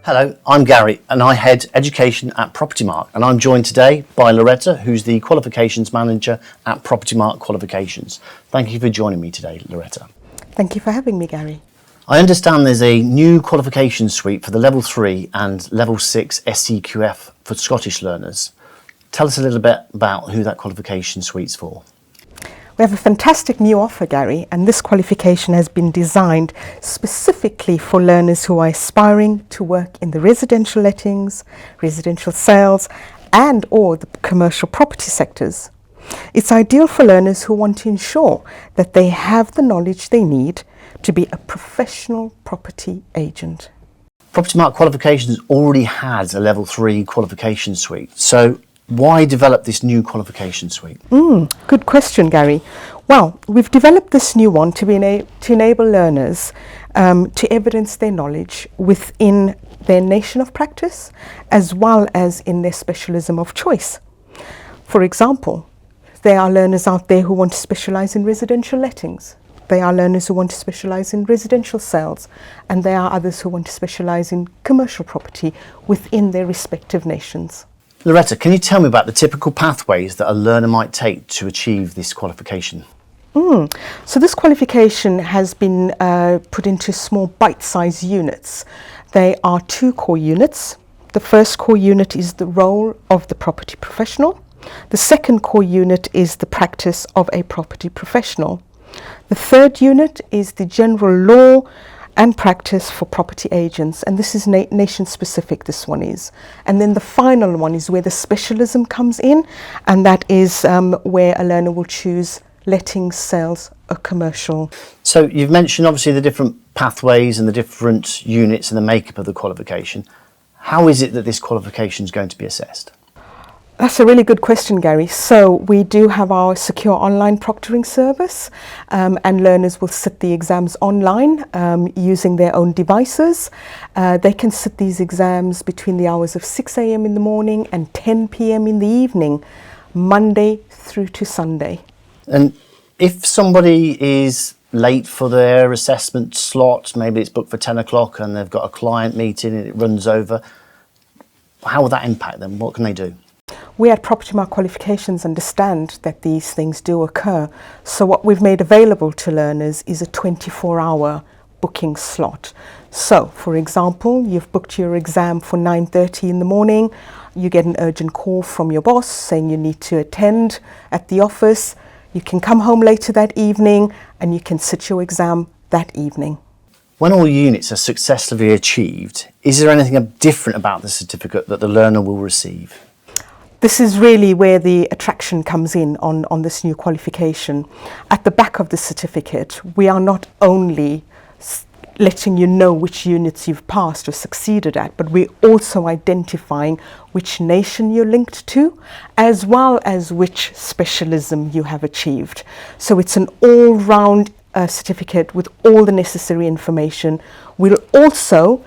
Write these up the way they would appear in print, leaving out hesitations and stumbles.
Hello, I'm Gary and I head education at Propertymark, and I'm joined today by Lauretta, who's the qualifications manager at Propertymark Qualifications. Thank you for joining me today, Lauretta. Thank you for having me, Gary. I understand there's a new qualification suite for the Level 3 and Level 6 SCQF for Scottish learners. Tell us a little bit about who that qualification suite's for. We have a fantastic new offer, Gary, and this qualification has been designed specifically for learners who are aspiring to work in the residential lettings, residential sales, and or the commercial property sectors. It's ideal for learners who want to ensure that they have the knowledge they need to be a professional property agent. Propertymark Qualifications already has a Level 3 qualification suite, so why develop this new qualification suite? Good question, Gary. Well, we've developed this new one to enable learners to evidence their knowledge within their nation of practice as well as in their specialism of choice. For example, there are learners out there who want to specialise in residential lettings. There are learners who want to specialise in residential sales, and there are others who want to specialise in commercial property within their respective nations. Lauretta, can you tell me about the typical pathways that a learner might take to achieve this qualification? So this qualification has been put into small bite-sized units. They are 2 core units. The first core unit is the role of the property professional. The second core unit is the practice of a property professional. The third unit is the general law and practice for property agents, and this is nation specific, this one is. And then the final one is where the specialism comes in, and that is where a learner will choose lettings, sales or commercial. So you've mentioned obviously the different pathways and the different units and the makeup of the qualification. How is it that this qualification is going to be assessed? That's a really good question, Gary. So we do have our secure online proctoring service, and learners will sit the exams online using their own devices. They can sit these exams between the hours of 6 a.m. in the morning and 10 p.m. in the evening, Monday through to Sunday. And if somebody is late for their assessment slot, maybe it's booked for 10 o'clock and they've got a client meeting and it runs over, how will that impact them? What can they do? We at Propertymark Qualifications understand that these things do occur. So what we've made available to learners is a 24-hour booking slot. So, for example, you've booked your exam for 9:30 in the morning. You get an urgent call from your boss saying you need to attend at the office. You can come home later that evening and you can sit your exam that evening. When all units are successfully achieved, is there anything different about the certificate that the learner will receive? This is really where the attraction comes in on this new qualification. At the back of the certificate, we are not only letting you know which units you've passed or succeeded at, but we're also identifying which nation you're linked to, as well as which specialism you have achieved. So it's an all-round certificate with all the necessary information. We'll also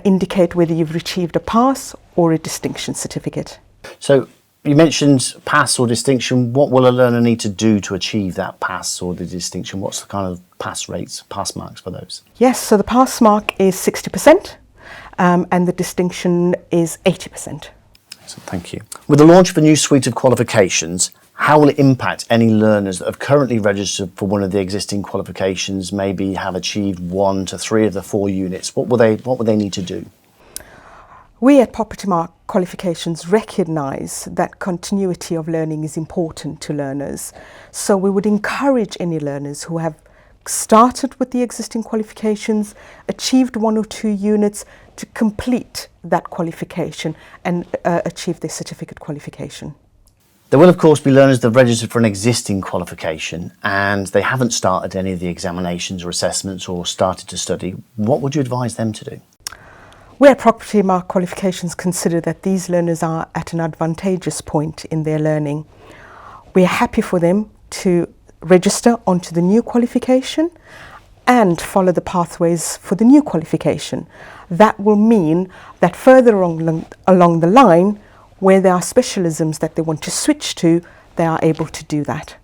indicate whether you've achieved a pass or a distinction certificate. So you mentioned pass or distinction. What will a learner need to do to achieve that pass or the distinction? What's the kind of pass rates, pass marks for those? Yes, so the pass mark is 60% and the distinction is 80%. So thank you. With the launch of a new suite of qualifications, how will it impact any learners that have currently registered for one of the existing qualifications, maybe have achieved 1 to 3 of the 4 units? What will they need to do? We at Propertymark Qualifications recognise that continuity of learning is important to learners. So we would encourage any learners who have started with the existing qualifications, achieved 1 or 2 units, to complete that qualification and achieve their certificate qualification. There will of course be learners that have registered for an existing qualification and they haven't started any of the examinations or assessments or started to study. What would you advise them to do? We at Propertymark Qualifications consider that these learners are at an advantageous point in their learning. We are happy for them to register onto the new qualification and follow the pathways for the new qualification. That will mean that further along the line, where there are specialisms that they want to switch to, they are able to do that.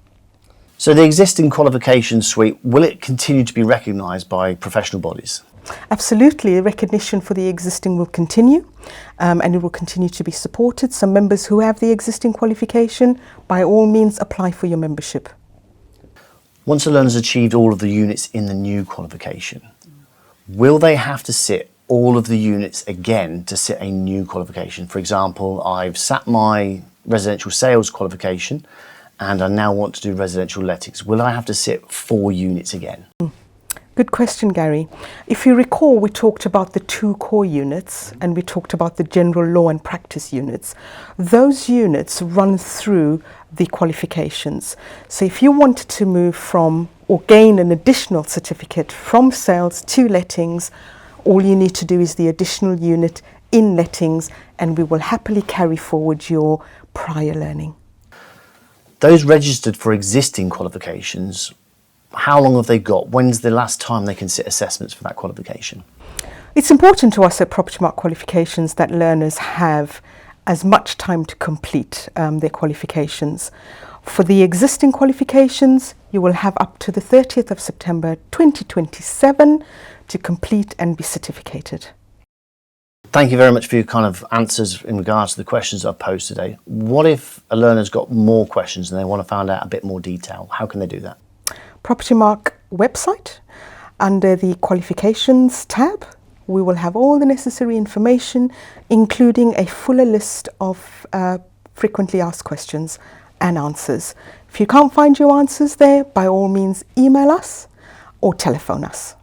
So the existing qualification suite, will it continue to be recognised by professional bodies? Absolutely, recognition for the existing will continue and it will continue to be supported. So members who have the existing qualification, by all means apply for your membership. Once a learner's achieved all of the units in the new qualification, will they have to sit all of the units again to sit a new qualification? For example, I've sat my residential sales qualification and I now want to do residential lettings. Will I have to sit 4 units again? Good question, Gary. If you recall, we talked about the 2 core units and we talked about the general law and practice units. Those units run through the qualifications. So if you wanted to move from or gain an additional certificate from sales to lettings, all you need to do is the additional unit in lettings and we will happily carry forward your prior learning. Those registered for existing qualifications, how long have they got? When's the last time they can sit assessments for that qualification? It's important to us at Propertymark Qualifications that learners have as much time to complete their qualifications. For the existing qualifications, you will have up to the 30th of September 2027 to complete and be certificated. Thank you very much for your kind of answers in regards to the questions I've posed today. What if a learner's got more questions and they want to find out a bit more detail? How can they do that? Propertymark website, under the qualifications tab, we will have all the necessary information, including a fuller list of frequently asked questions and answers. If you can't find your answers there, by all means email us or telephone us.